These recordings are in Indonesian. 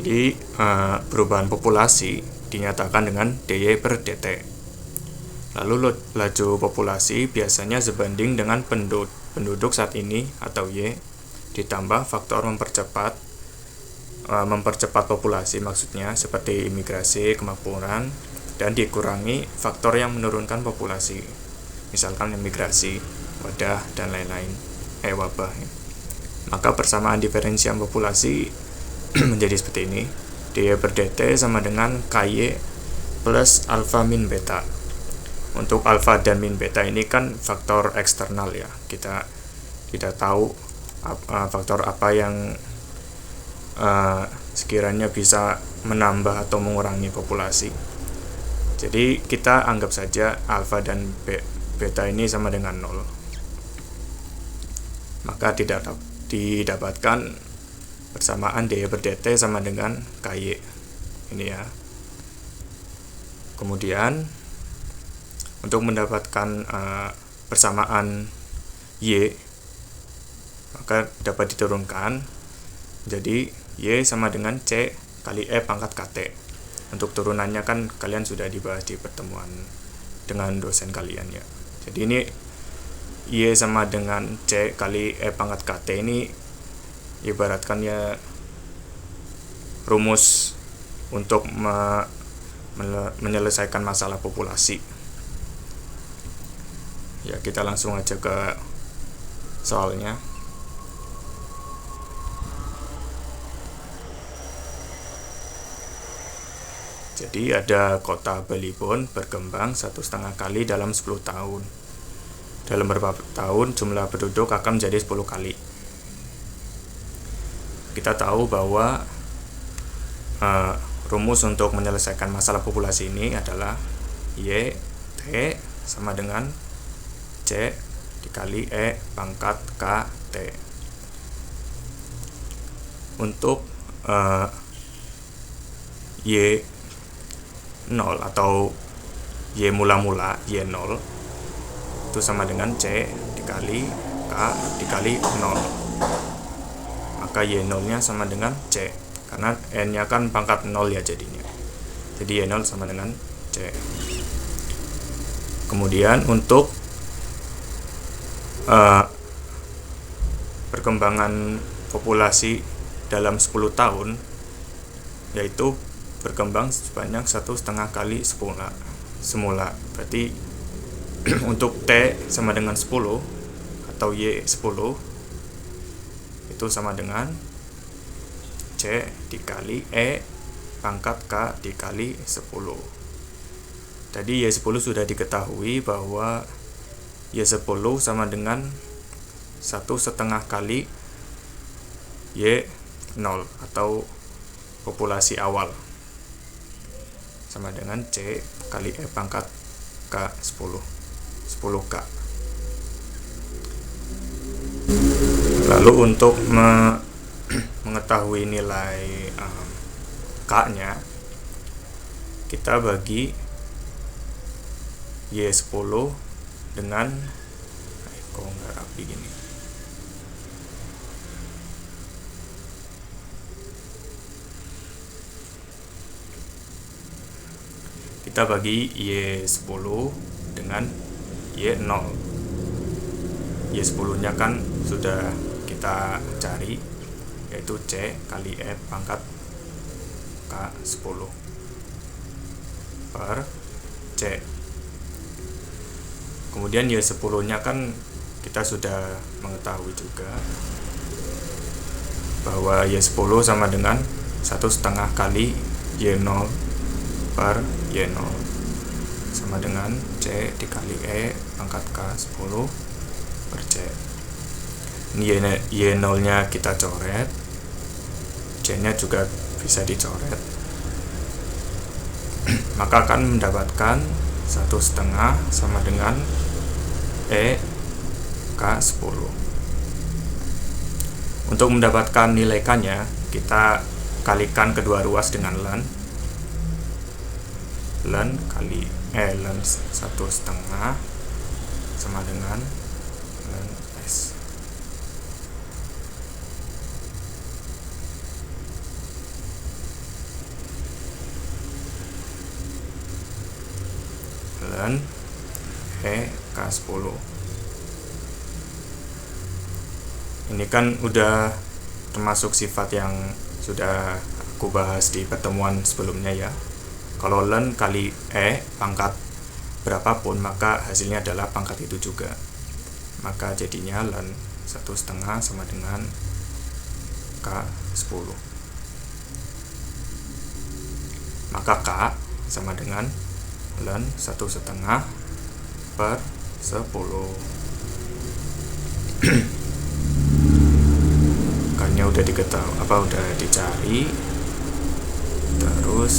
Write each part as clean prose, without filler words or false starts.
Jadi perubahan populasi dinyatakan dengan dy per dt. Lalu laju populasi biasanya sebanding dengan penduduk saat ini atau y ditambah faktor mempercepat populasi, maksudnya seperti imigrasi, kemakmuran, dan dikurangi faktor yang menurunkan populasi, misalkan imigrasi, wabah, dan lain-lain. Wabah. Maka persamaan diferensial populasi menjadi seperti ini. dy per dt sama dengan ky plus alfa min beta. Untuk alfa dan min beta ini kan faktor eksternal ya. Kita tidak tahu faktor apa yang sekiranya bisa menambah atau mengurangi populasi. Jadi kita anggap saja alfa dan beta ini sama dengan 0. Maka didapatkan persamaan dy per dt sama dengan ky. Ini ya. Kemudian untuk mendapatkan persamaan y, maka dapat diturunkan. Jadi y sama dengan c kali e pangkat kt. Untuk turunannya kan kalian sudah dibahas di pertemuan dengan dosen kalian ya. Jadi ini y sama dengan c kali e pangkat kt ini ibaratkan ya rumus untuk menyelesaikan masalah populasi. Ya, kita langsung aja ke soalnya. Jadi ada kota Balibon berkembang 1,5 kali dalam 10 tahun. Dalam beberapa tahun jumlah penduduk akan menjadi 10 kali. Kita tahu bahwa rumus untuk menyelesaikan masalah populasi ini adalah y t sama dengan c dikali e pangkat kt. Untuk y 0 atau y mula-mula y 0 itu sama dengan c dikali k dikali 0. Maka y 0 nya sama dengan c, karena n nya kan pangkat 0 ya jadinya. Jadi y 0 sama dengan c. Kemudian untuk perkembangan populasi dalam 10 tahun, yaitu berkembang sebanyak 1,5 kali semula. Berarti untuk t sama dengan 10 atau y 10 itu sama dengan c dikali e pangkat k dikali 10. Tadi y 10 sudah diketahui bahwa y 10 sama dengan 1,5 kali y 0 atau populasi awal, sama dengan c kali e pangkat k 10k. Lalu untuk mengetahui nilai k nya, kita bagi y 10 dengan kok nggak rapi gini. Kita bagi y 10 dengan y 0. Y 10 nya kan sudah kita cari, yaitu c kali e pangkat k 10 per c. Kemudian y 10 nya kan kita sudah mengetahui juga bahwa y 10 sama dengan 1,5 kali y 0 per y 0 sama dengan c dikali e pangkat k 10 per c. Ini y 0 nya kita coret, c nya juga bisa dicoret, maka akan mendapatkan 1,5 sama dengan e k 10. Untuk mendapatkan nilai k nya, kita kalikan kedua ruas dengan ln kali ln 1,5 sama dengan ln s. K10. Ini kan udah termasuk sifat yang sudah aku bahas di pertemuan sebelumnya ya. Kalau len kali pangkat berapapun, maka hasilnya adalah pangkat itu juga. Maka jadinya len 1/2 sama dengan K10. Maka K sama dengan len 1/2 per 10. Karena udah diketahui, udah dicari. Terus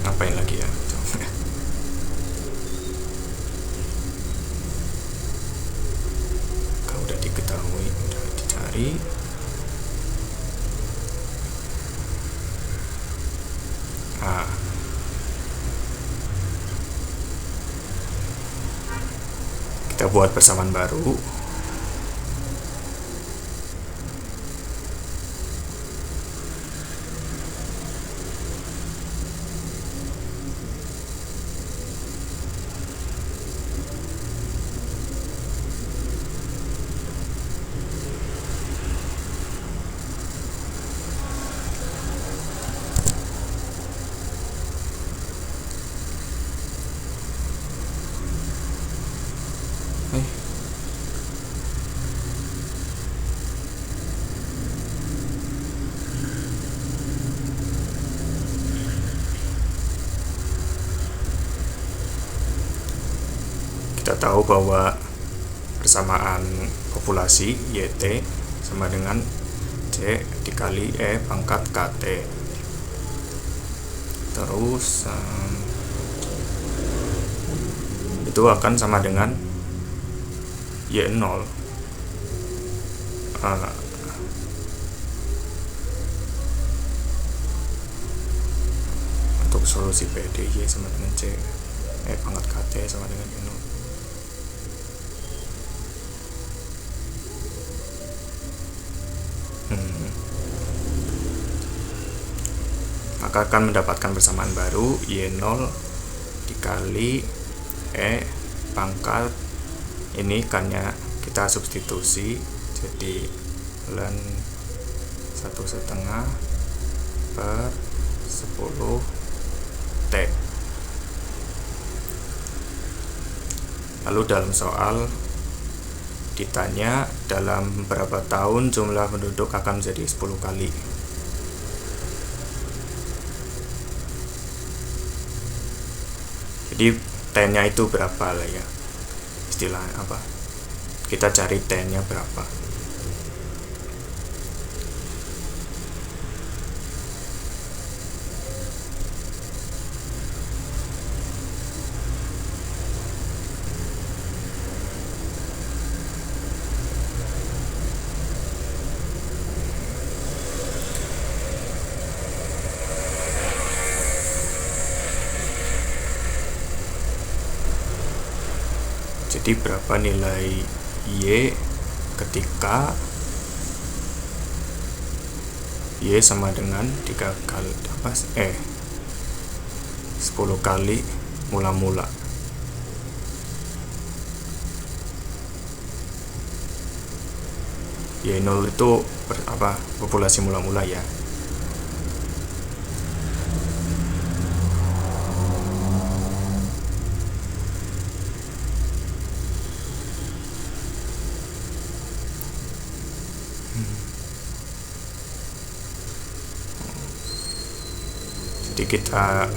ngapain lagi ya? Kalau udah diketahui, udah dicari. Kita buat persamaan baru. Kita tahu bahwa persamaan populasi YT sama dengan C dikali pangkat KT. Terus itu akan sama dengan Y0. Untuk solusi PD Y sama dengan C pangkat KT sama dengan Y0. Maka akan mendapatkan persamaan baru Y0 dikali pangkat ini, karena kita substitusi jadi len 1/2 per 10 T. Lalu dalam soal ditanya dalam berapa tahun jumlah penduduk akan menjadi 10 kali. Jadi T-nya itu berapa lah ya, istilahnya apa, kita cari T-nya berapa. Jadi berapa nilai Y ketika Y sama dengan 3 kali 10 kali mula-mula. Y0 itu populasi mula-mula ya. Jadi kita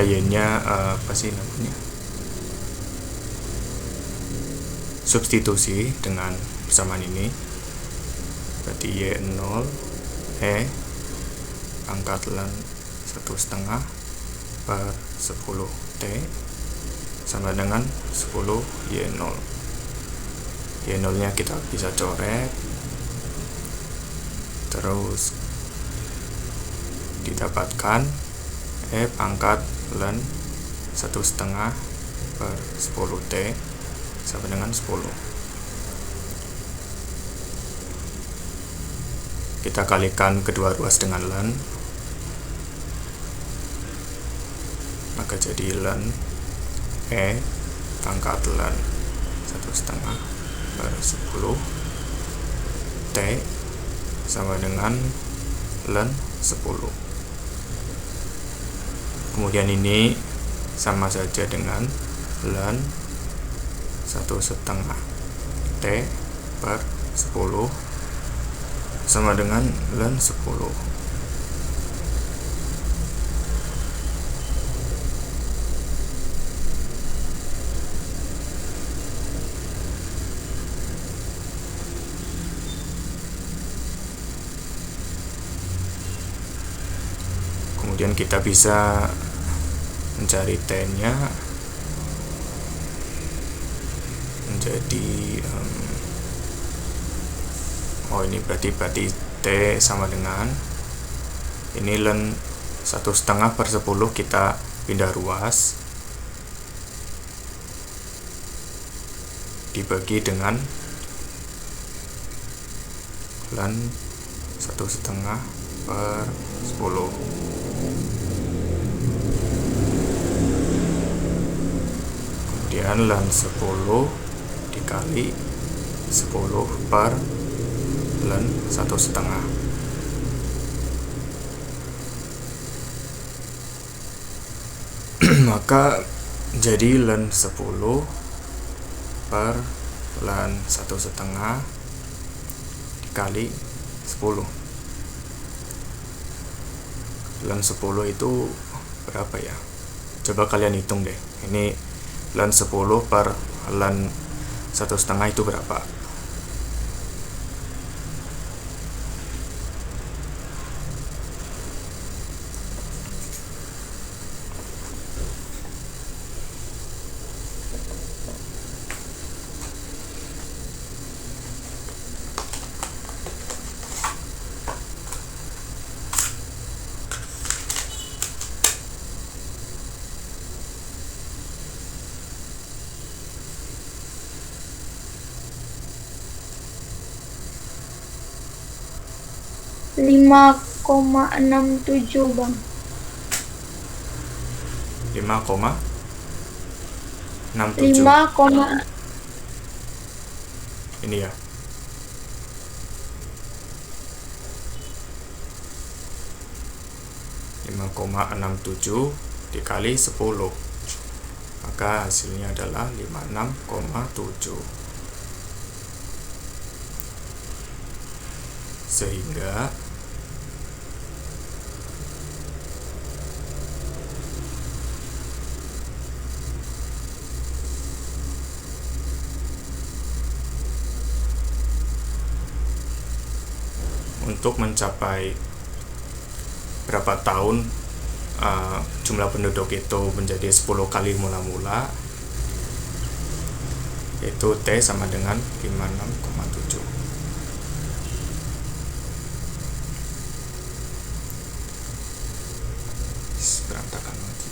Y-nya apa sih namanya, substitusi dengan persamaan ini, berarti Y0 pangkat len 1/2 per 10 T sama dengan 10 Y0. Y0 nya kita bisa coret, terus didapatkan pangkat len 1/2 per 10 T sama dengan 10. kita kalikan kedua ruas dengan ln, maka jadi ln E pangkat ln 1/2 per 10 T sama dengan ln 10. Kemudian ini sama saja dengan ln 1/2 T per 10 sama dengan ln 10. Kemudian kita bisa mencari T-nya menjadi ini berarti T sama dengan ini ln 1/2 per 10, kita pindah ruas dibagi dengan ln 1/2 per 10. Kemudian ln 10 dikali 10 per ln 1/2. Maka jadi ln 10 per ln 1/2 dikali 10. Ln 10 itu berapa ya? Coba kalian hitung deh. Ini ln 10 per ln 1/2 itu berapa? Lima 5,67 Bang. 5,67 5, ini ya. dikali 10, maka hasilnya adalah 56,7. Sehingga untuk mencapai berapa tahun jumlah penduduk itu menjadi 10 kali mula-mula, yaitu T sama dengan 56,7. Berantakan lagi.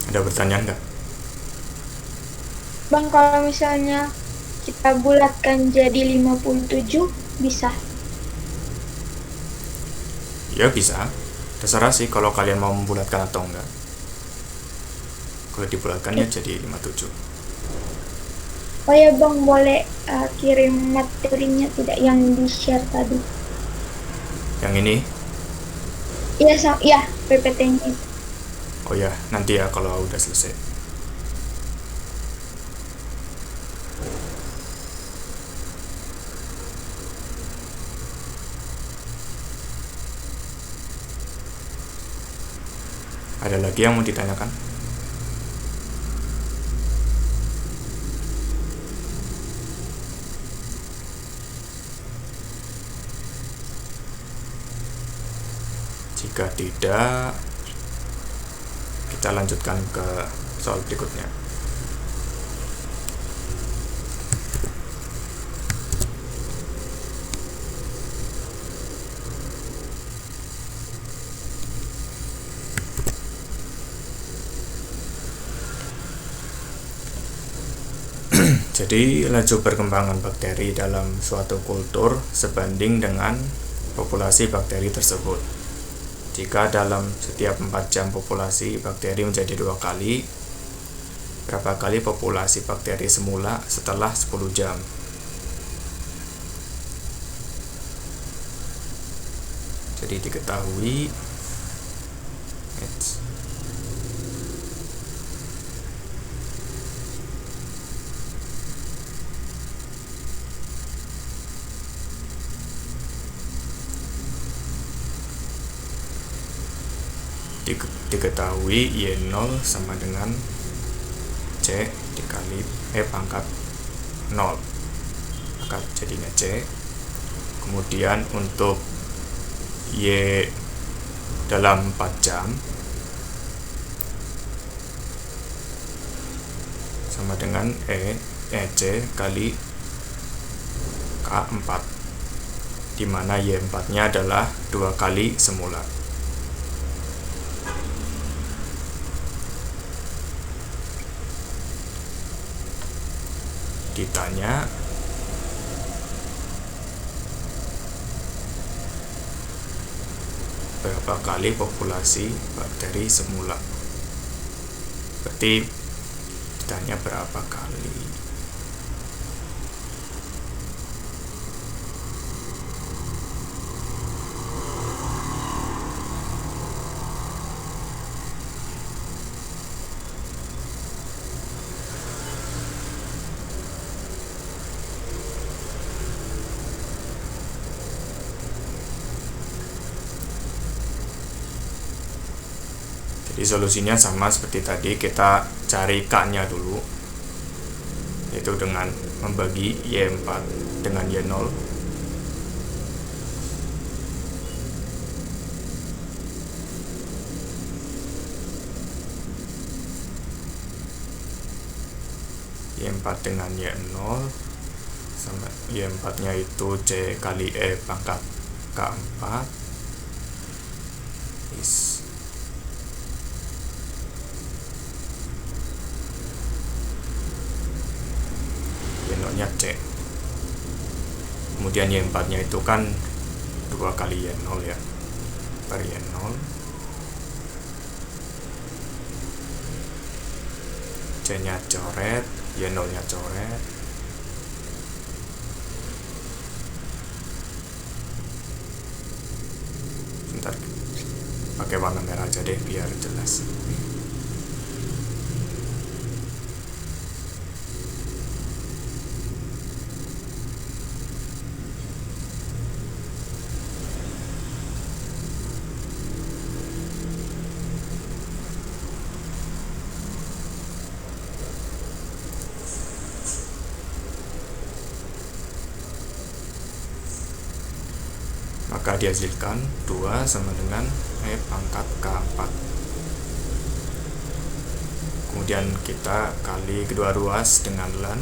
Ada pertanyaan nggak? Bang, kalau misalnya kita bulatkan jadi 57 bisa? Ya bisa, terserah sih kalau kalian mau membulatkan atau enggak. Kalau dibulatkannya jadi 57. Oh ya Bang, boleh kirim materinya tidak yang di-share tadi? Yang ini? Iya, PPT-nya. Oh ya, nanti ya kalau udah selesai. Ada lagi yang mau ditanyakan? Jika tidak, kita lanjutkan ke soal berikutnya. Jadi laju perkembangan bakteri dalam suatu kultur sebanding dengan populasi bakteri tersebut. Jika dalam setiap 4 jam populasi bakteri menjadi 2 kali, berapa kali populasi bakteri semula setelah 10 jam? Jadi diketahui diketahui Y0 sama dengan C dikali E pangkat 0, maka jadinya C. Kemudian untuk Y dalam 4 jam sama dengan EC kali K4, di mana Y4 nya adalah 2 kali semula. Ditanya berapa kali populasi bakteri semula, berarti ditanya berapa kali. Jadi solusinya sama seperti tadi, kita cari K-nya dulu, yaitu dengan membagi Y4 dengan Y0. Y4 dengan Y0 sama Y4 nya itu C kali E pangkat K4 is Y0 nya C. Kemudian Y4 nya itu kan 2 kali Y0 ya, per Y0. C nya coret, Y0 nya coret. Bentar, pakai warna merah aja deh biar jelas. Maka dihasilkan 2 sama dengan E pangkat K4. Kemudian kita kali kedua ruas dengan ln,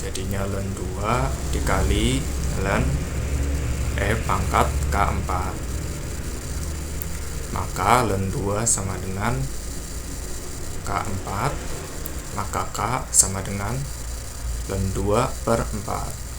jadinya ln 2 dikali ln E pangkat K4. Maka ln 2 sama dengan K4, maka K sama dengan ln 2 per 4.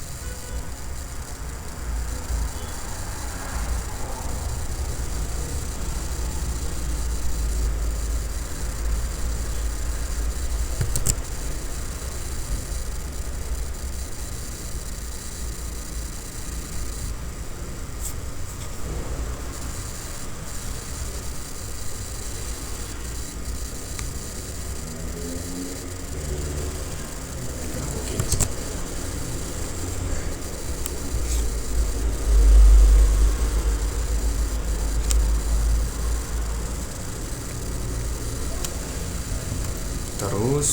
Terus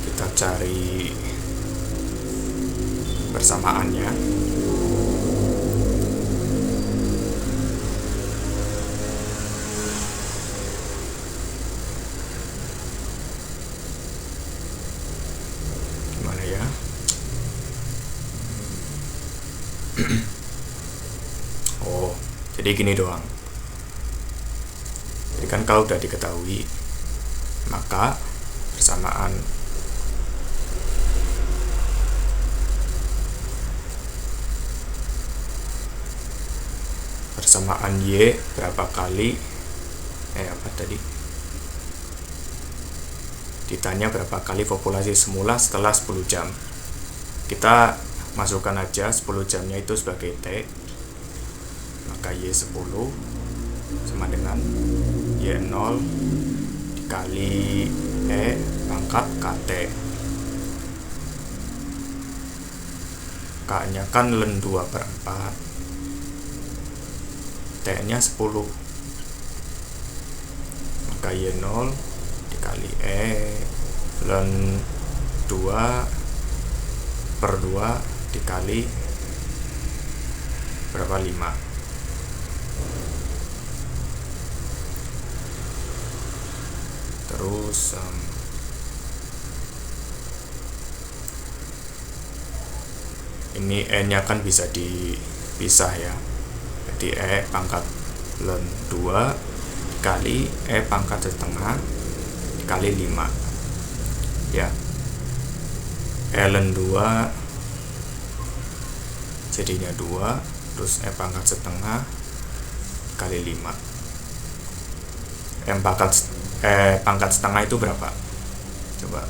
kita cari persamaannya. Gimana ya? Oh, jadi gini doang. Jadi kan kalau udah diketahui maka persamaan Y berapa kali ditanya berapa kali populasi semula setelah 10 jam. Kita masukkan aja 10 jamnya itu sebagai T, maka Y10 sama dengan Y0 dikali E pangkat KT. K nya kan ln 2/4, T nya 10, maka Y0 dikali E ln 2/2 dikali berapa, 5. Terus ini E nya kan bisa dipisah ya, jadi E pangkat ln 2 dikali E pangkat setengah dikali 5 ya. E ln 2 jadinya 2, terus E pangkat setengah dikali 5. E pangkat setengah itu berapa? Coba.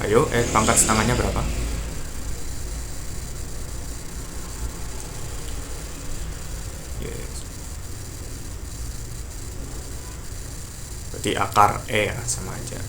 Ayo, pangkat setengahnya berapa? Yes. Berarti akar E ya, sama aja.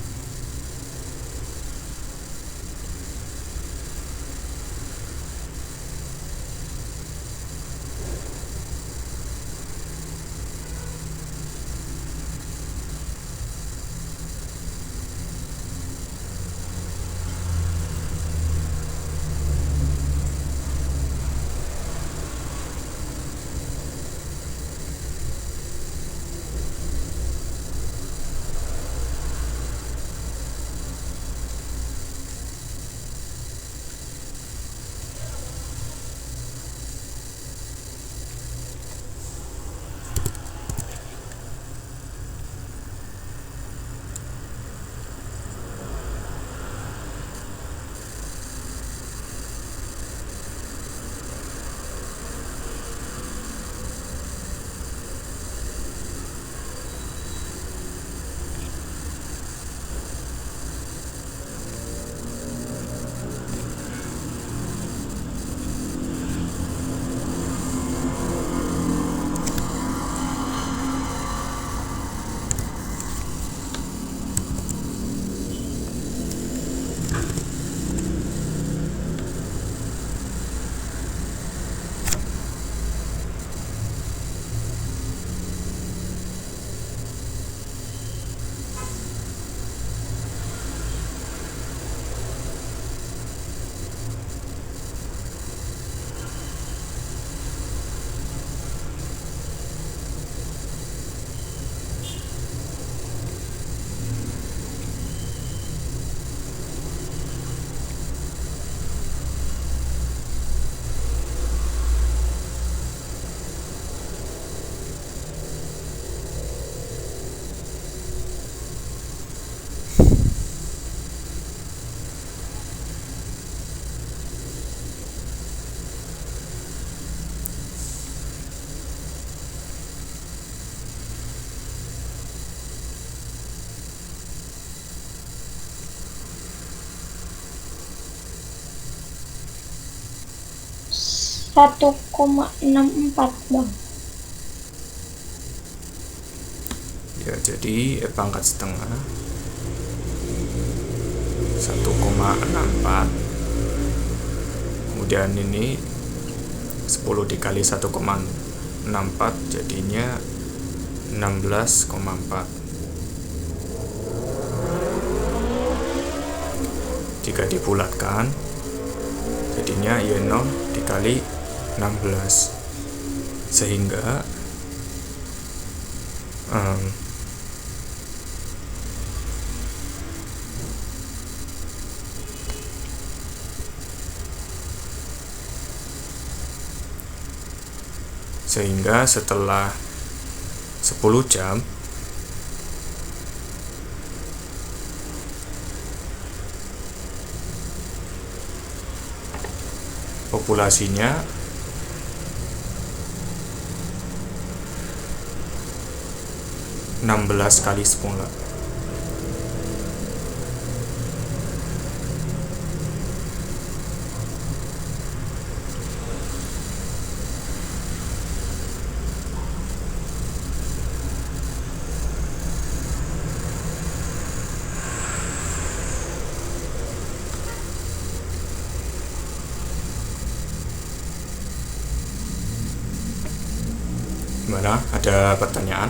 Satu 1,64 Bang. Yes. jadi pangkat setengah 1,64, kemudian ini 10 dikali 1,64 jadinya 16,4. Jika dibulatkan jadinya Y0 dikali 16, sehingga setelah 10 jam populasinya enam belas kali semula. Gimana? Ada pertanyaan?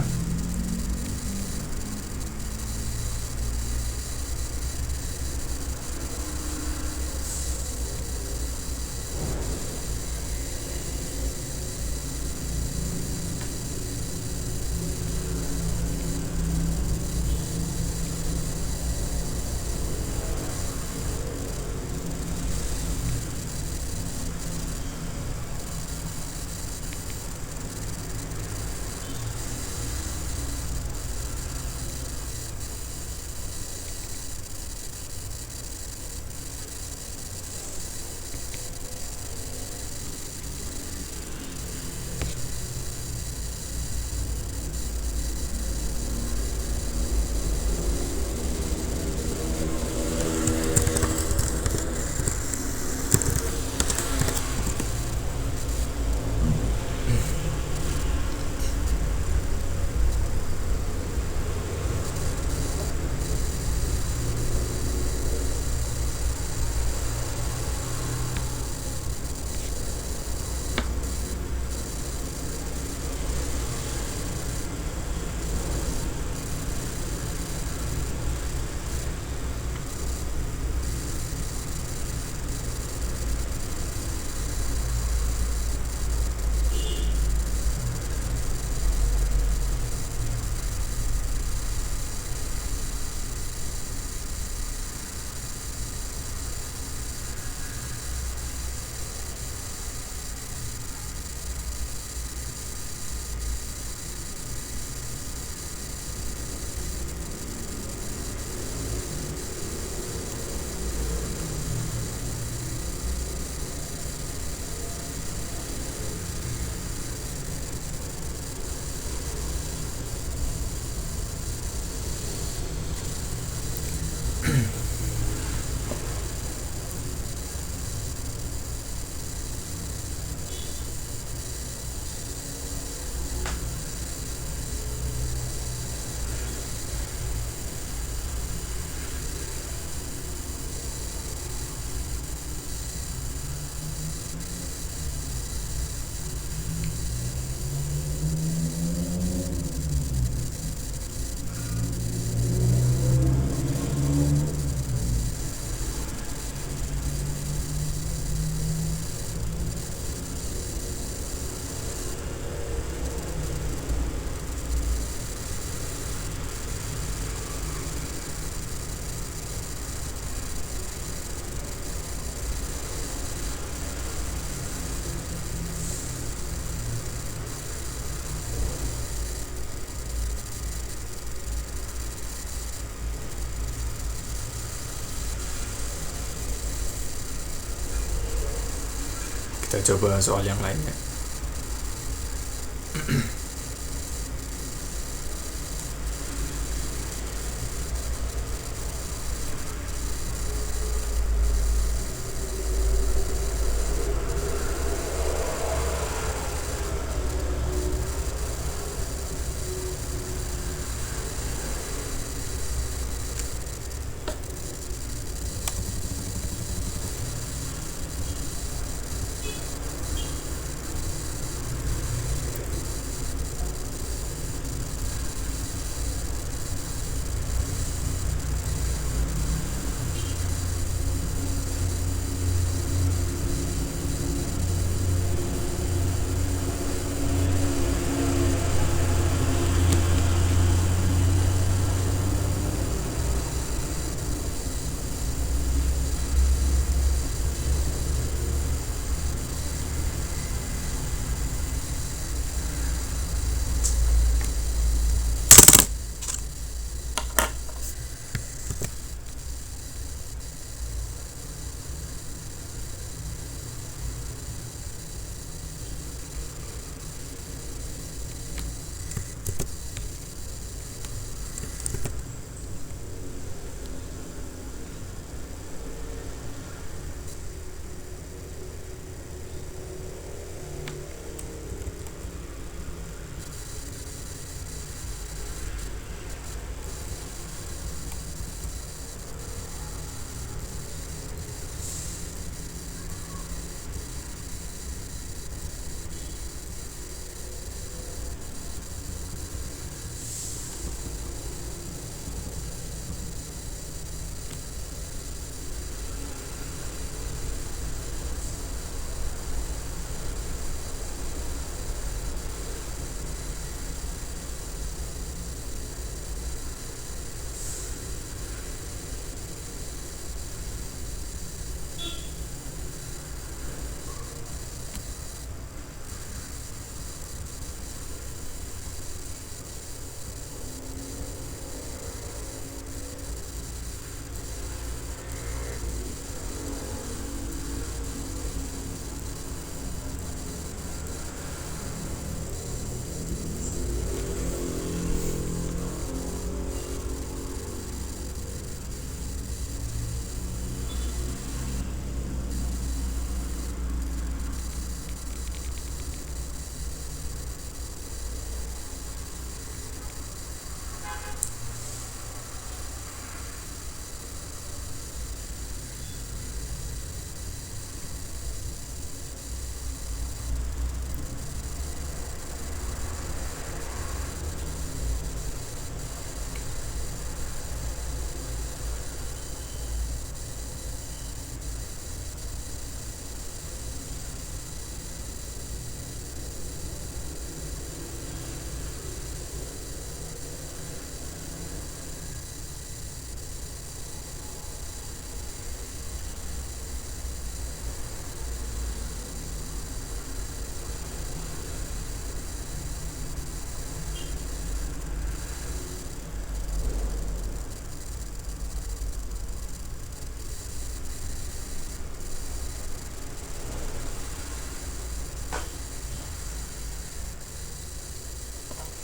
Kita coba soal yang lainnya.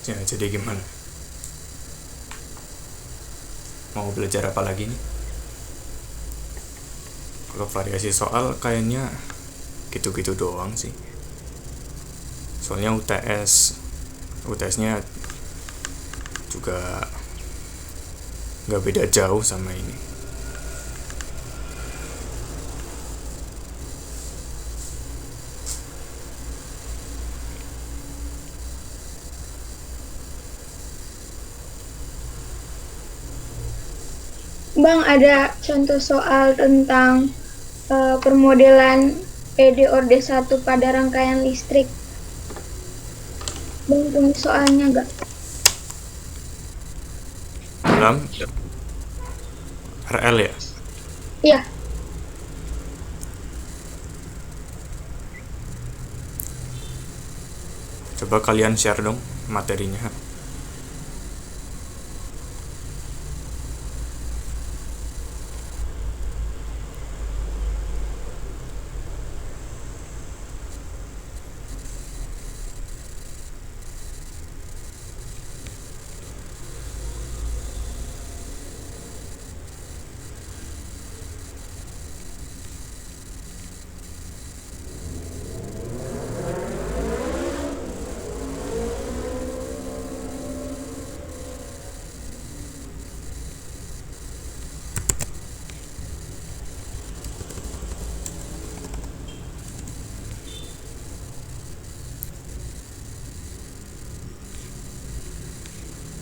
Ya, jadi gimana? Mau belajar apa lagi nih? Kalau variasi soal kayaknya gitu-gitu doang sih. Soalnya UTS-nya juga nggak beda jauh sama ini. Bang, ada contoh soal tentang permodelan PD-ORD1 pada rangkaian listrik. Bang punya soalnya nggak? Dalam RL ya. Iya, Coba kalian share dong materinya.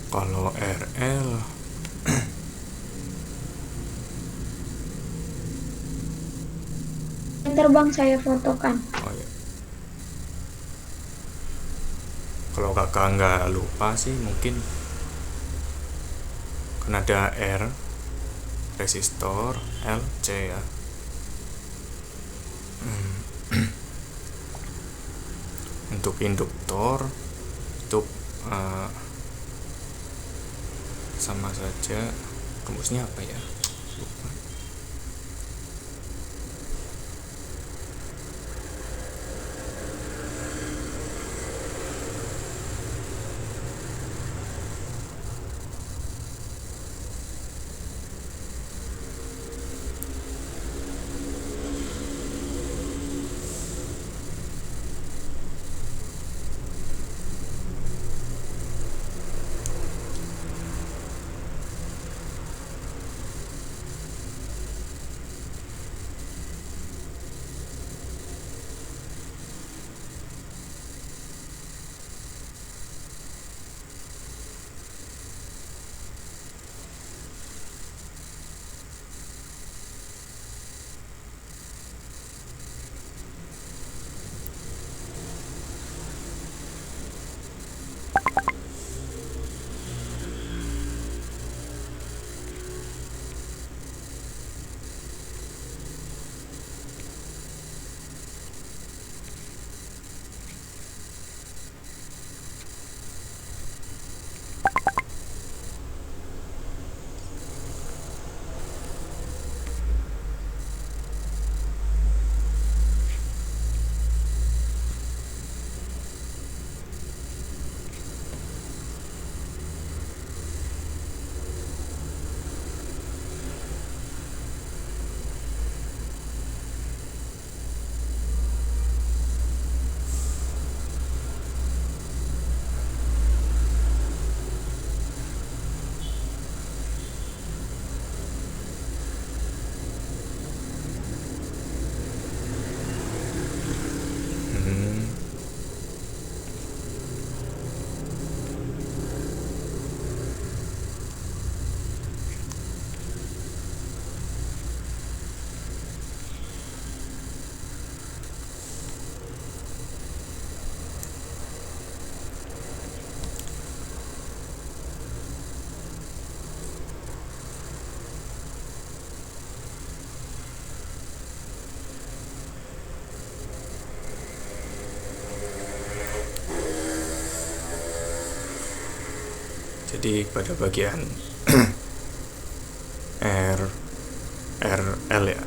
Kalau RL bentar Bang, saya fotokan. oh ya, kalau kakak nggak lupa sih mungkin kan ada R, resistor, L, C ya. Untuk induktor itu eh, sama saja, rumusnya apa ya, lupa. Hmm, jadi pada bagian R, RL ya,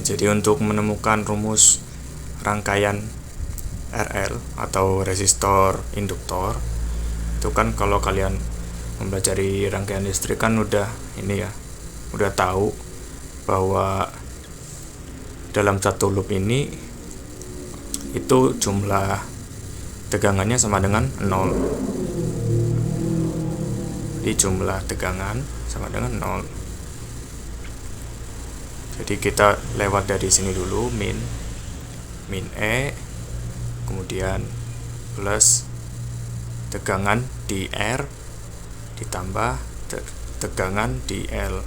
Jadi untuk menemukan rumus rangkaian RL atau resistor induktor, itu kan kalau kalian mempelajari rangkaian listrik kan udah tahu bahwa dalam satu loop ini itu jumlah tegangannya sama dengan 0. Jadi jumlah tegangan sama dengan 0. Jadi kita lewat dari sini dulu, min E, kemudian plus tegangan di R ditambah tegangan di L.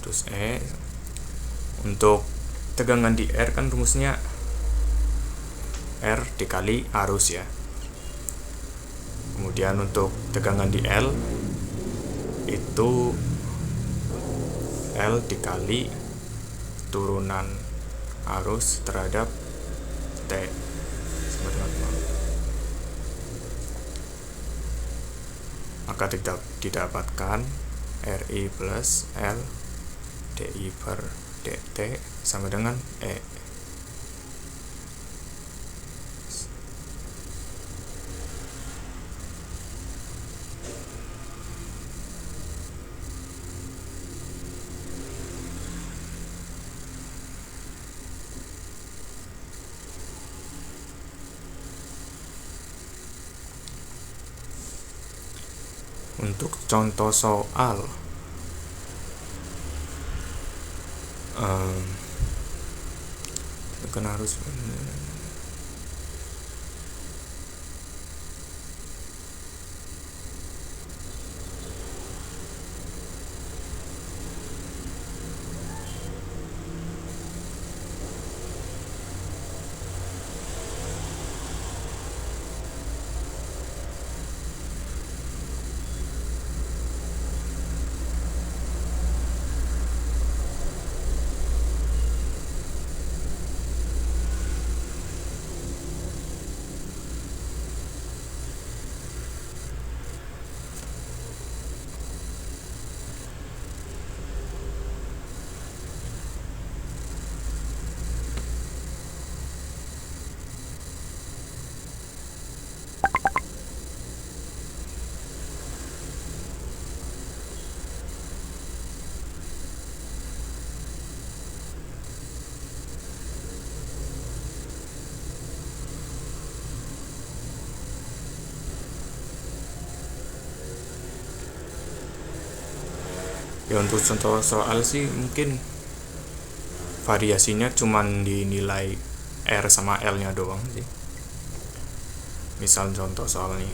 Terus E, untuk tegangan di R kan rumusnya R dikali arus ya. Kemudian untuk tegangan di L itu L dikali turunan arus terhadap T sama dengan 0. Maka didapatkan RI plus L DI per DT sama dengan E. Untuk contoh soal kan harus ya. Untuk contoh soal sih mungkin variasinya cuman di nilai R sama L nya doang sih. Misal contoh soal nih,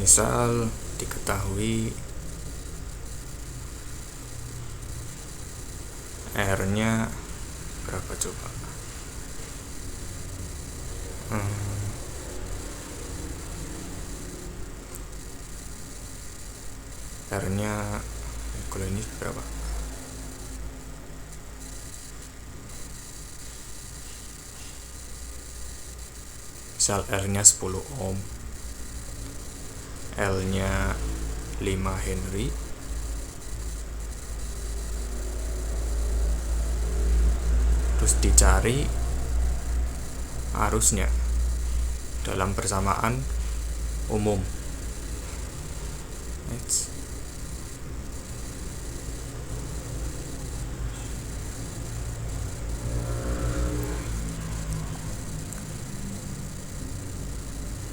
misal diketahui R nya berapa coba, R nya kalau ini berapa, misal R nya 10 ohm, L nya 5 Henry, terus dicari arusnya dalam persamaan umum.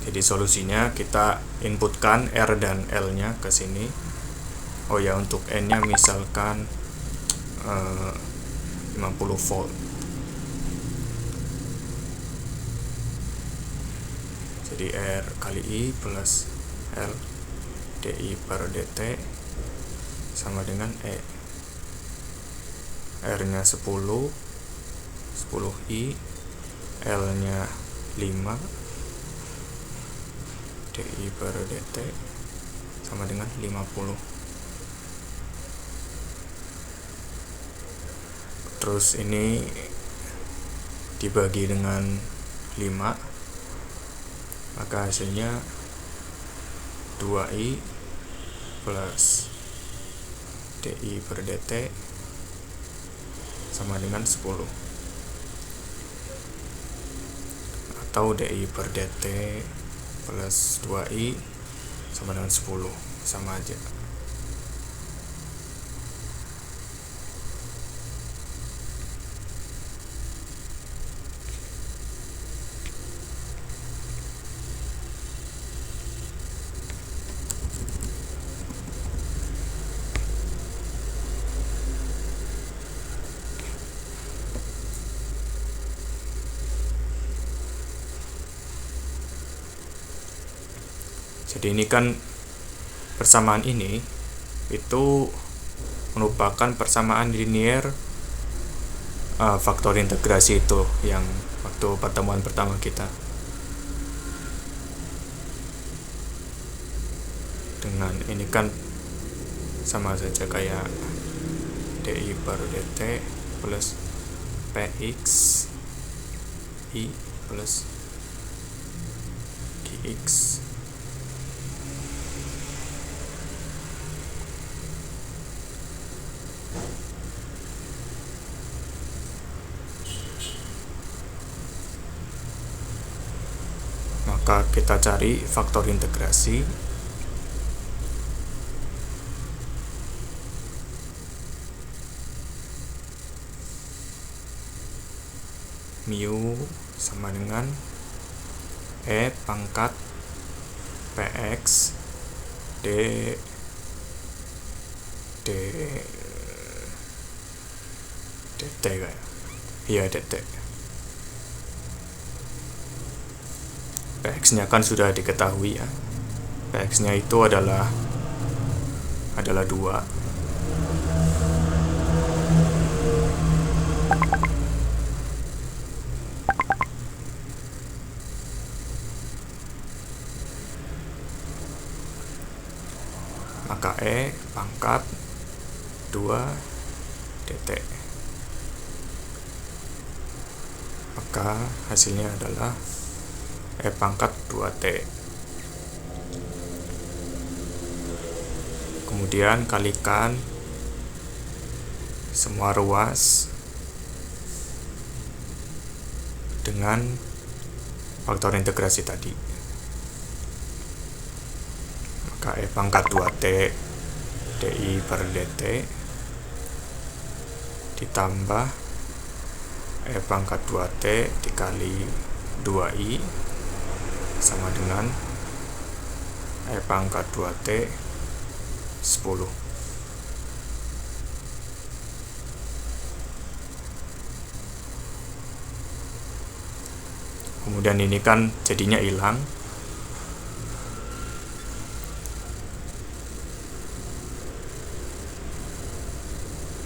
Jadi solusinya kita inputkan R dan L nya ke sini. Oh ya, untuk N nya misalkan 50 volt. Jadi R kali I plus L DI per DT sama dengan E. R nya 10 I, L nya 5, DI per DT sama dengan 50. Terus ini dibagi dengan 5, maka hasilnya 2i plus DI per DT sama dengan 10, atau DI per DT plus 2i sama dengan 10, sama aja. Jadi ini kan persamaan ini itu merupakan persamaan linear faktor integrasi itu yang waktu pertemuan pertama kita. Dengan ini kan sama saja kayak DI per DT plus PX I plus GX. Maka kita cari faktor integrasi. Mu sama dengan E pangkat PX D DT kayak. Iya, DT. PX-nya kan sudah diketahui ya. PX-nya itu adalah 2. Maka E pangkat 2 DT. Maka hasilnya adalah E pangkat 2T. Kemudian kalikan semua ruas dengan faktor integrasi tadi. Maka E pangkat 2T DI per DT ditambah E pangkat 2T dikali 2i sama dengan E pangkat 2T 10. Kemudian ini kan jadinya hilang.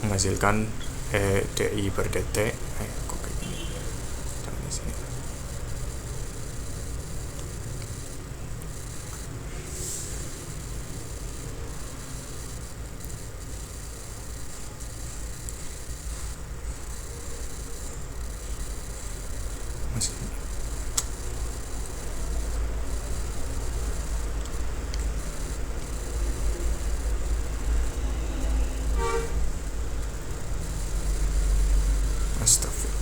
Menghasilkan E DI per DT. Kok kayak gini? Jangan di sini. Masih. Astagfirullah.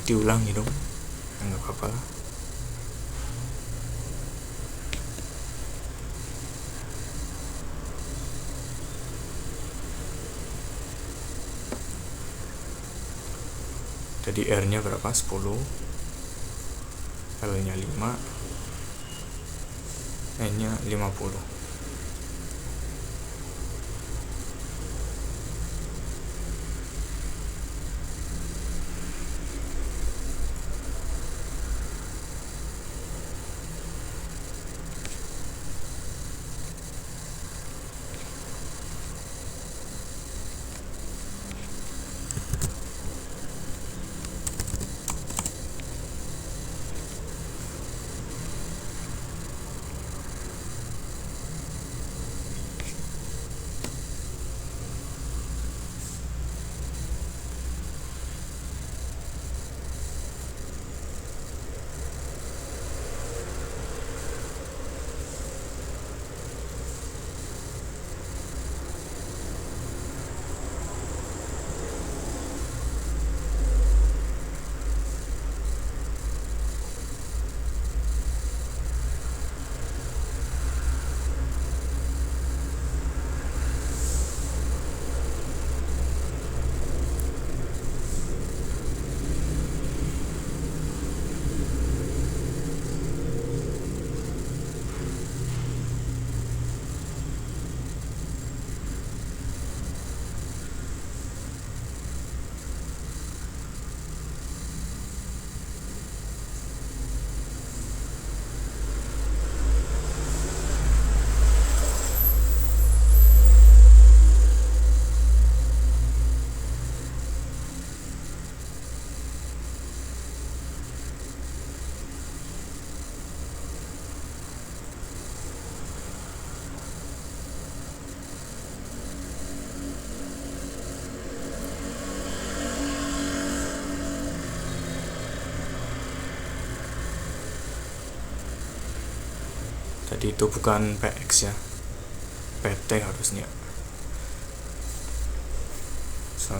Diulangi dong. Nggak apa-apa lah. Jadi R nya berapa? 10, L nya 5, N nya 50. Jadi itu bukan PX ya, PT harusnya. So,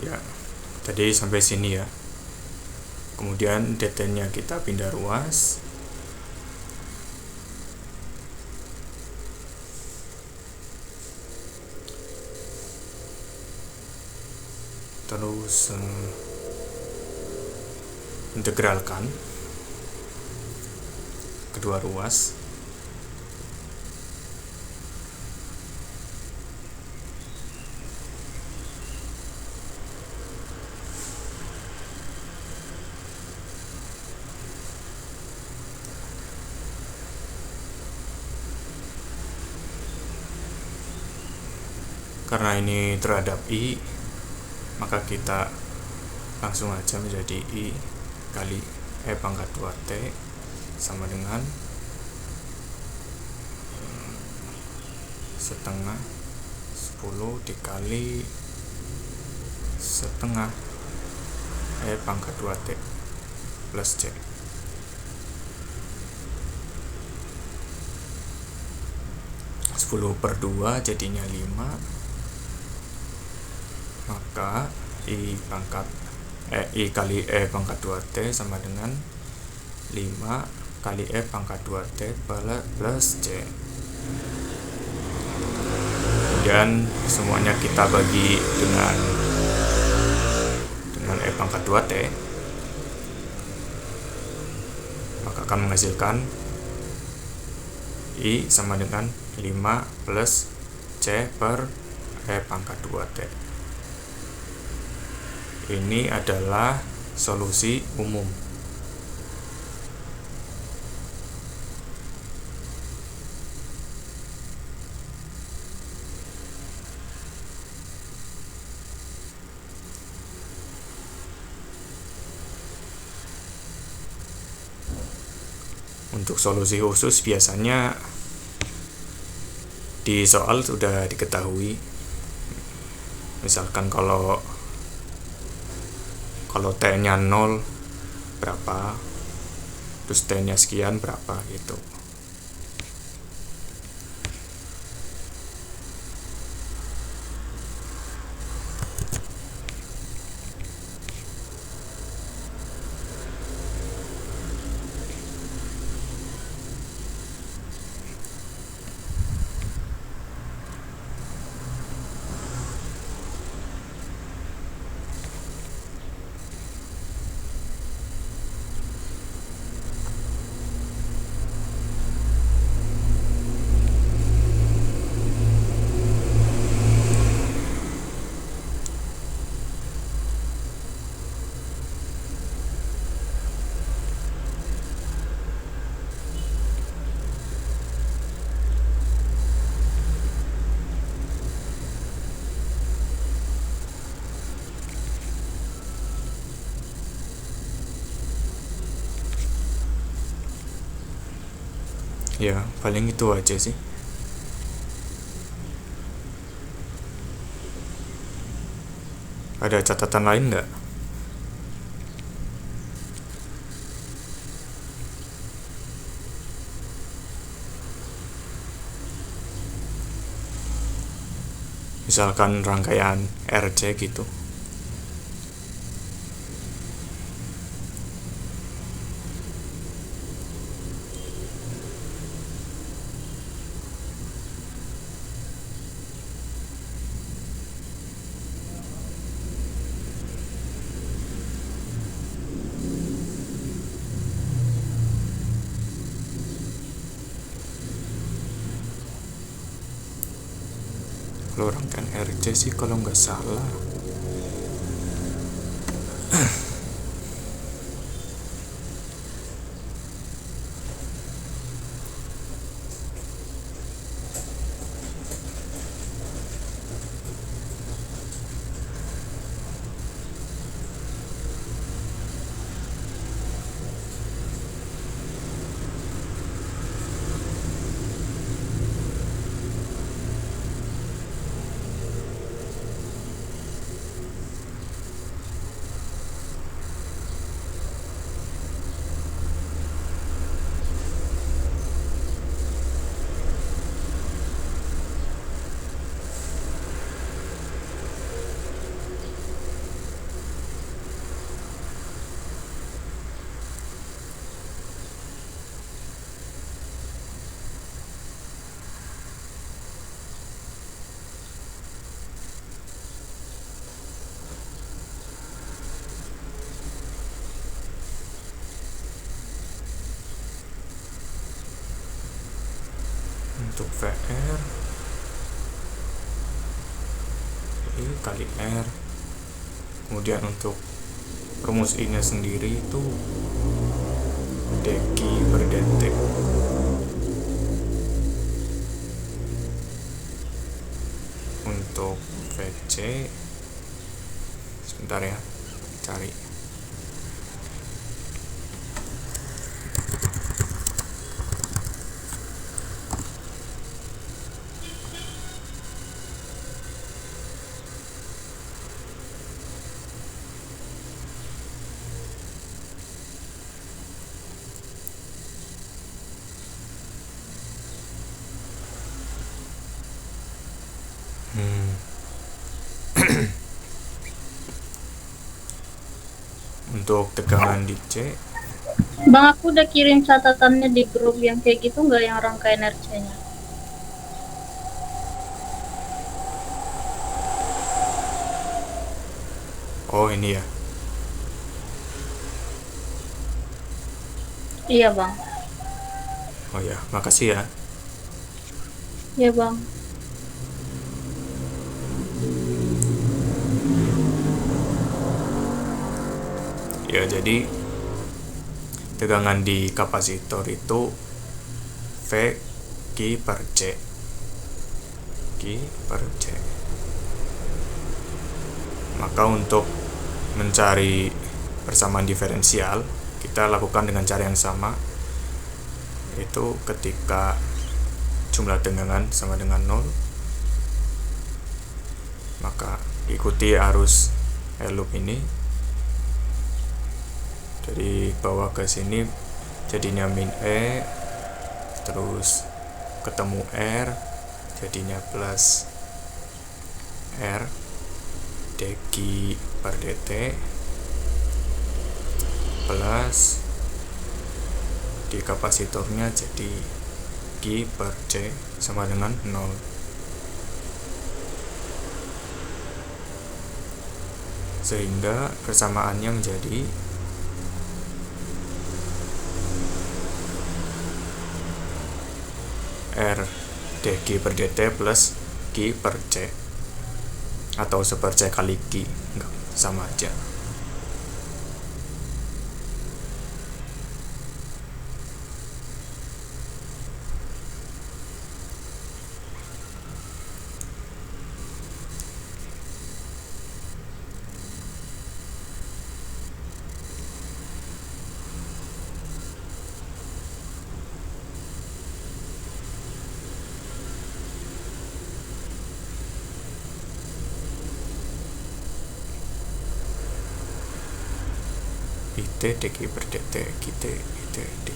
ya, tadi sampai sini ya. Kemudian detailnya kita pindah ruas. Terus integralkan kedua ruas. Karena ini terhadap I, maka kita langsung aja menjadi I kali E pangkat 2T sama dengan setengah 10 dikali setengah E pangkat 2T plus C. Per 2 jadinya 5, maka I kali E pangkat 2T sama dengan 5 kali E pangkat 2T plus C. Kemudian semuanya kita bagi dengan E pangkat 2T, maka akan menghasilkan I sama dengan 5 plus C per E pangkat 2T. Ini adalah solusi umum. Untuk solusi khusus biasanya di soal sudah diketahui. Misalkan kalau T-nya 0 berapa, terus T-nya sekian berapa gitu. Ya paling itu aja sih. Ada catatan lain nggak? Misalkan rangkaian RC gitu. Kalau rangkaian RC sih kalau nggak salah untuk VR I kali R. Kemudian untuk rumus I nya sendiri itu dq per dt. Untuk VC sebentar ya, cari. Untuk tegangan di C, Bang, aku udah kirim catatannya di grup yang kayak gitu nggak, yang rangkaian RC-nya? oh ini ya. Iya bang. Oh ya, makasih ya. Iya bang. Ya, jadi tegangan di kapasitor itu V Q per C. Q per C. Maka untuk mencari persamaan diferensial, kita lakukan dengan cara yang sama, yaitu ketika jumlah tegangan sama dengan 0, maka ikuti arus loop ini. Dari bawah ke sini jadinya min E, terus ketemu R jadinya plus R dq per dt plus di kapasitornya jadi Q per C sama dengan 0. Sehingga persamaannya menjadi R dq per dt plus Q per C, atau seper C kali Q, enggak, sama aja. IT dq per dt GT IT dt.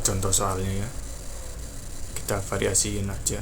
Contoh soalnya ya, kita variasiin aja.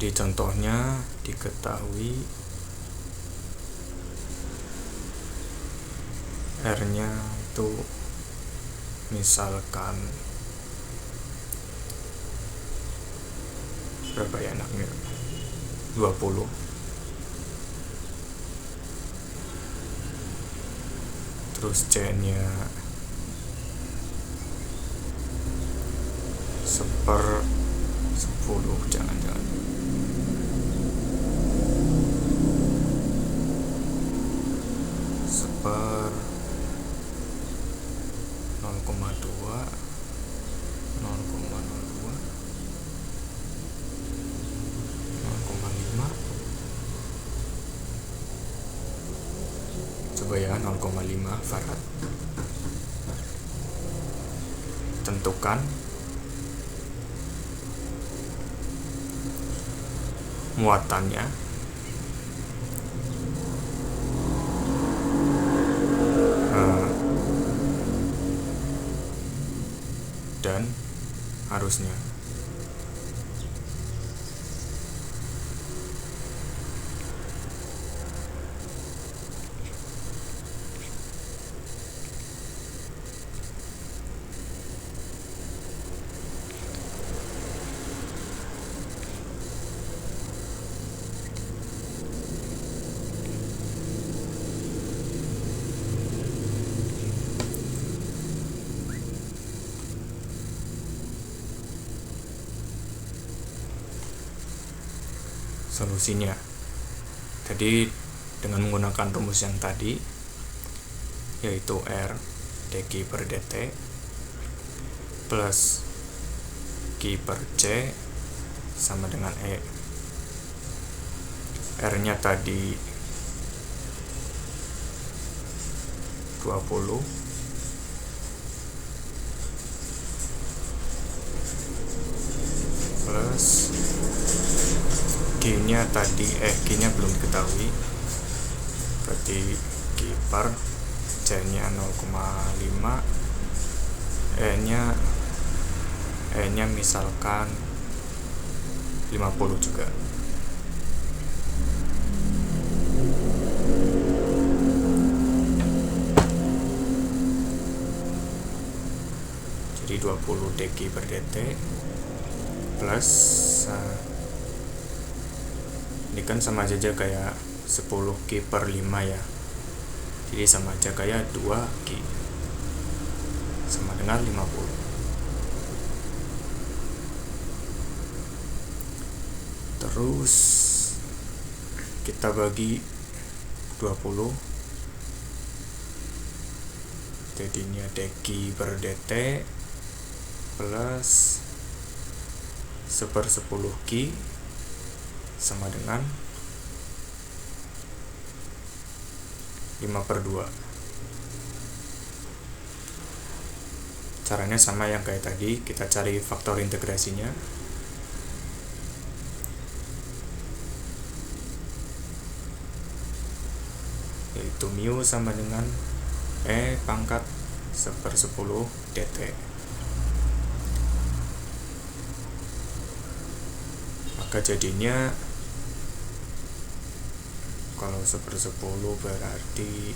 Jadi contohnya diketahui R-nya itu misalkan berapa ya enaknya, 20. Terus C-nya 1/10, jangan-jangan per 0,2 0,5 coba ya, 0,5 farad. Tentukan muatannya dan arusnya. Solusinya tadi dengan menggunakan rumus yang tadi, yaitu R dq per dt plus Q per C sama dengan E. R nya tadi 20 plus Q-nya tadi Q-nya belum diketahui, berarti Q per C-nya 0,5, E-nya misalkan 50 juga. Jadi 20 dq per dt plus ini kan sama aja kayak 10 Q per 5 ya, jadi sama aja kayak 2 Q sama dengan 50. Terus kita bagi 20, jadinya dq per dt plus 1/10 Q sama dengan 5/2. Caranya sama yang kayak tadi, kita cari faktor integrasinya. Yaitu mu sama dengan E pangkat 1/10 dt. Maka jadinya kalau 1/10 berarti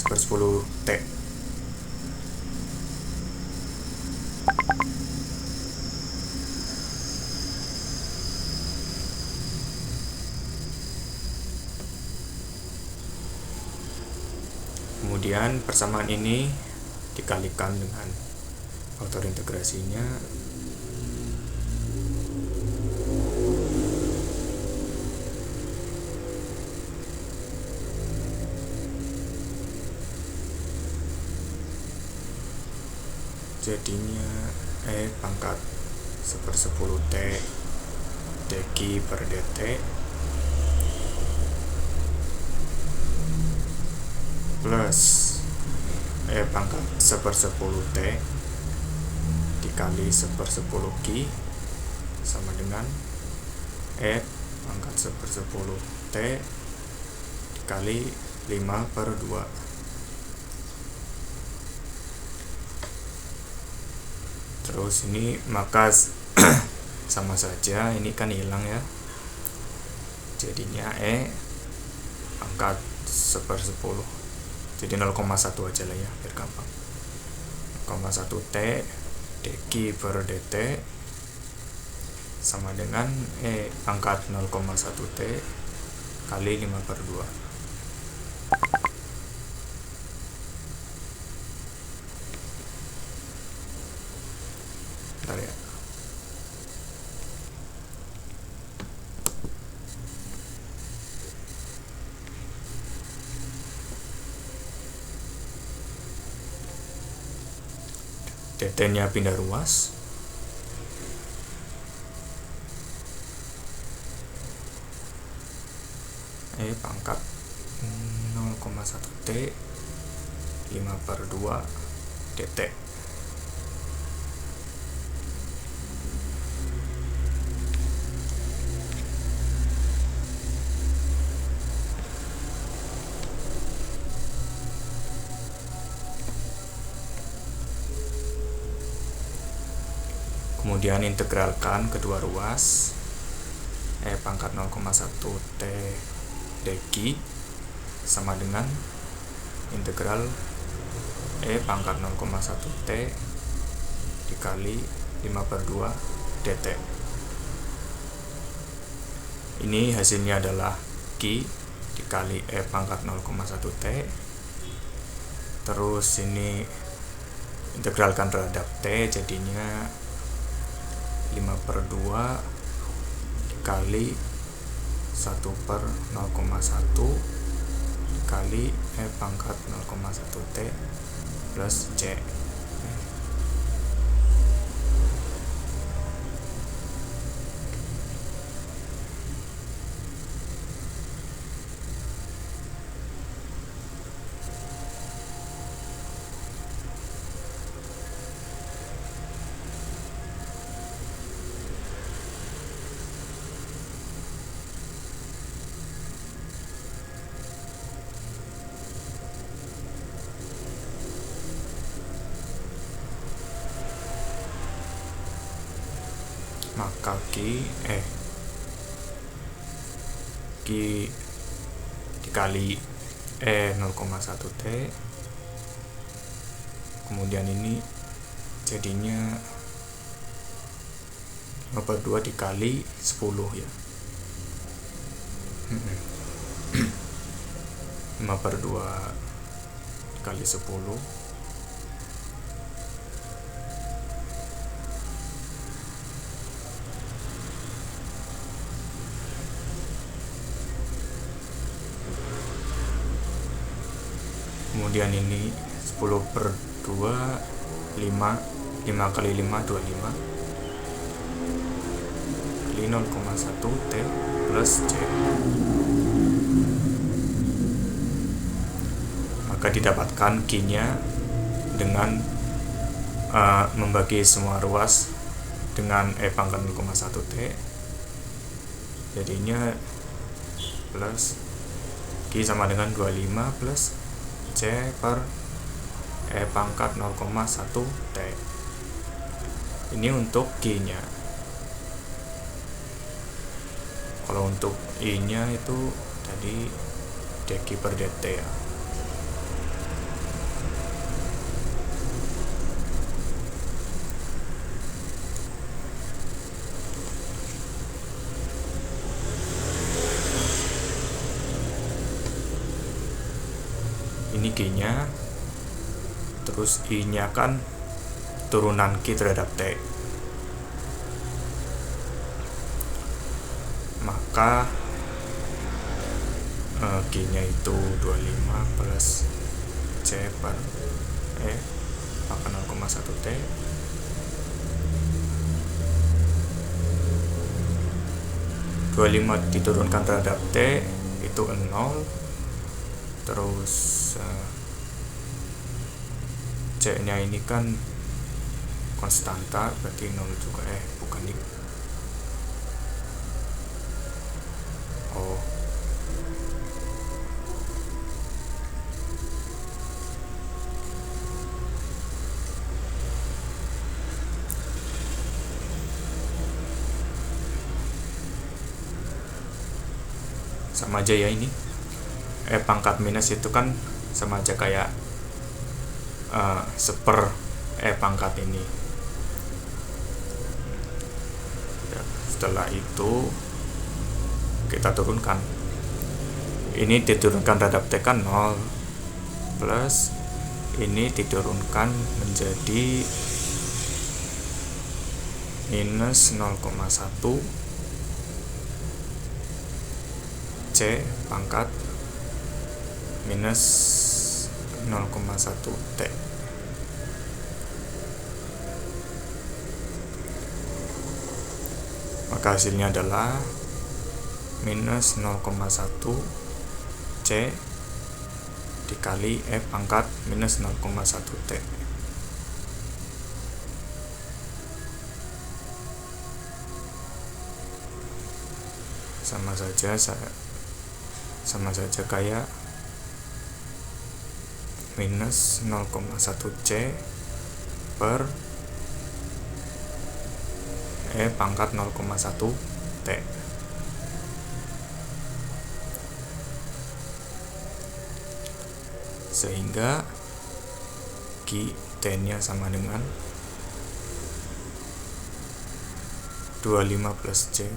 1/10 T. Kemudian persamaan ini dikalikan dengan faktor integrasinya. Jadinya E pangkat 1/10 T dq per dt plus E pangkat 1/10 T dikali 1/10 Q sama dengan E pangkat 1/10 T dikali 5/2. Terus ini maka sama saja, ini kan hilang ya, jadinya E pangkat 1/10, jadi 0,1 aja lah ya biar gampang. 0,1 T dq per dt sama dengan E pangkat 0,1 T kali 5/2. Bentar ya. dt-nya pindah ruas. E pangkat 0,1 T 5/2 dt. Kemudian integralkan kedua ruas. E pangkat 0,1 T dq sama dengan integral E pangkat 0,1 T dikali 5/2 dt. Ini hasilnya adalah Q dikali E pangkat 0,1 T. Terus ini integralkan terhadap T, jadinya 5/2 dikali 1/0,1 dikali E pangkat 0,1 T plus C. Maka Q dikali E 0,1 T, kemudian ini jadinya 5/2 dikali 10 ya. 5/2 dikali 10 kemudian ini 10/2 5 kali 5 25 kali 0,1 T plus C. Maka didapatkan Q nya dengan membagi semua ruas dengan E pangkat 0,1 T, jadinya plus Q sama dengan 25 plus C per E pangkat 0,1 T. Ini untuk Q nya. Kalau untuk I nya itu tadi dq per dt ya. Ini Q nya, terus I nya kan turunan Q terhadap T, maka Q nya itu 25 plus C per E pangkat 0,1 T, diturunkan terhadap T itu 0, terus C nya ini kan konstanta, berarti 0 juga, bukan ini. Oh, sama aja ya ini. E pangkat minus itu kan sama aja kayak seper E pangkat ini. Ya, setelah itu kita turunkan. Ini diturunkan terhadap T kan 0, plus ini diturunkan menjadi minus 0,1 C pangkat minus 0,1 T. Maka hasilnya adalah minus 0,1 C dikali E pangkat minus 0,1 T. Sama saja kayak minus 0,1 C per E pangkat 0,1 T. Sehingga Q T nya sama dengan 25 plus C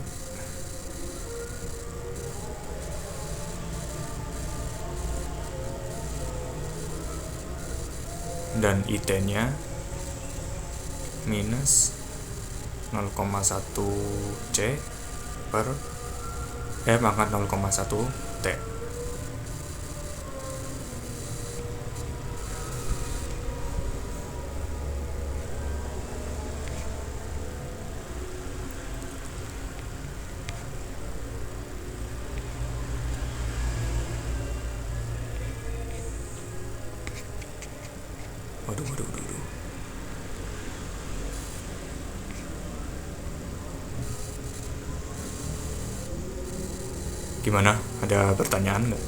dan IT nya minus 0,1 C per E pangkat 0,1 T. Waduh. Gimana? Ada pertanyaan nggak?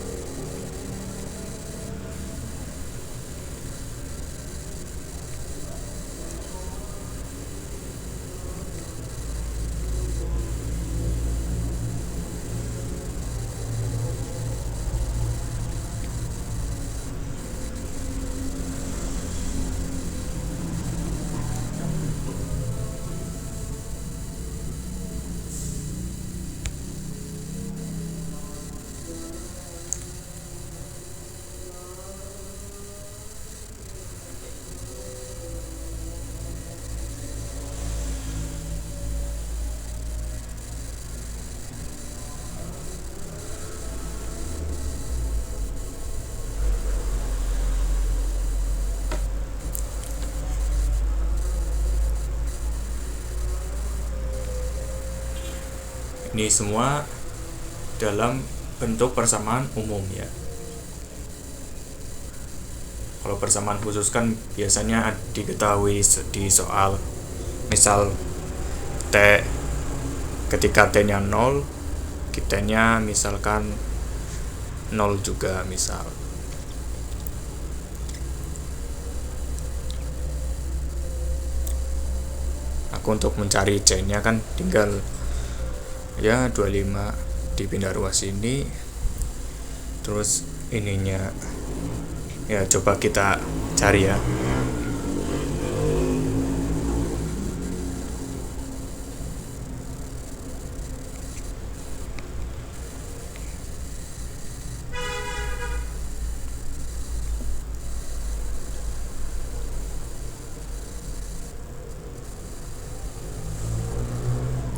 Ini semua dalam bentuk persamaan umum ya. Kalau persamaan khusus kan biasanya diketahui di soal. Misal T, ketika T-nya 0, T-nya misalkan 0 juga misal. Aku untuk mencari C-nya kan tinggal ya 25 dipindah ruas ini, terus ininya ya coba kita cari ya.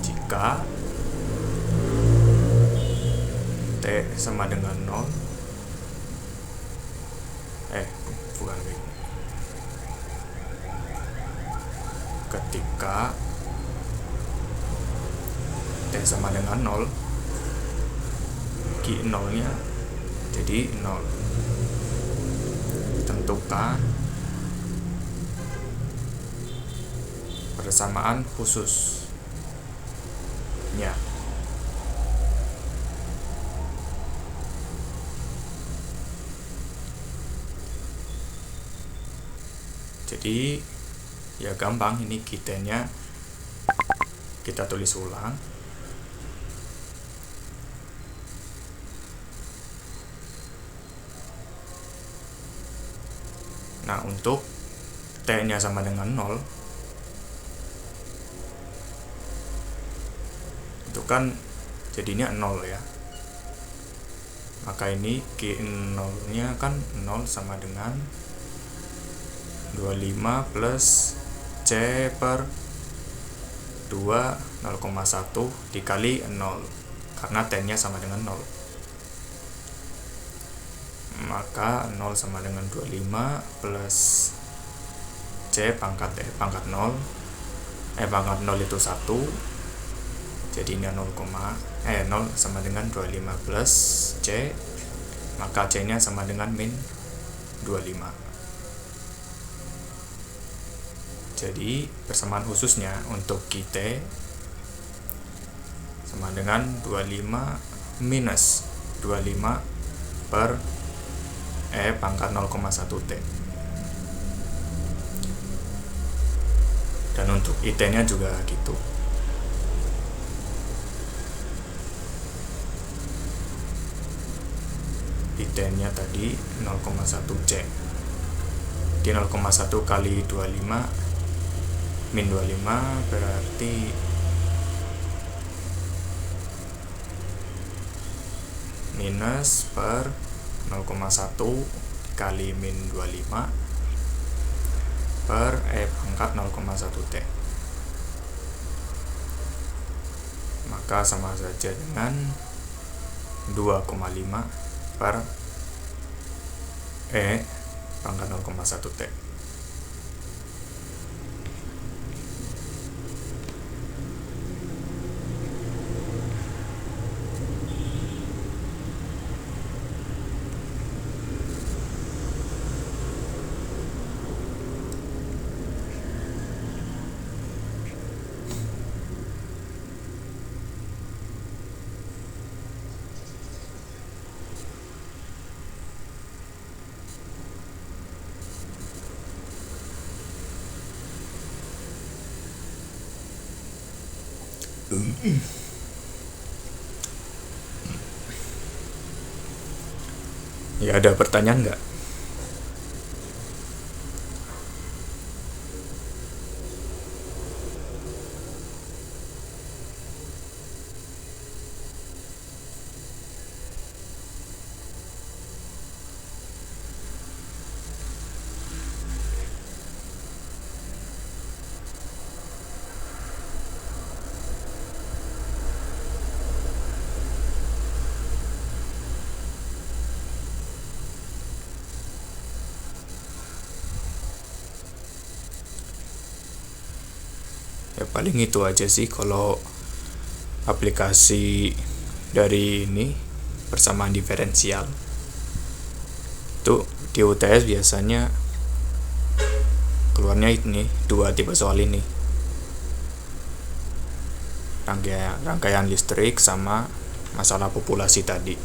Jika T sama dengan 0, bukan ini. Ketika T sama dengan 0, Q 0-nya jadi 0. Tentukan persamaan khususnya. Jadi ya gampang, ini Q10-nya kita tulis ulang. Nah, untuk T-nya sama dengan 0, itu kan jadinya 0 ya. Maka ini Q0-nya kan 0 sama dengan 25 plus C per 2 0,1 dikali 0, karena T-nya sama dengan 0. Maka 0 sama dengan 25 plus C pangkat 0 itu 1, jadinya 0 sama dengan 25 plus C, maka C nya sama dengan min 25. Jadi persamaan khususnya untuk Q sama dengan 25 minus 25 per pangkat 0,1 T. Dan untuk IT-nya juga gitu. IT-nya tadi 0,1 C. Di 0,1 kali 25 min 25 berarti minus per 0,1 kali min 25 per pangkat 0,1 T. Maka sama saja dengan 2,5 per pangkat 0,1 T. Ya, ada pertanyaan nggak? Ya paling itu aja sih kalau aplikasi dari ini persamaan diferensial. Itu di UTS biasanya keluarnya ini 2 tipe soal ini, rangkaian listrik sama masalah populasi tadi.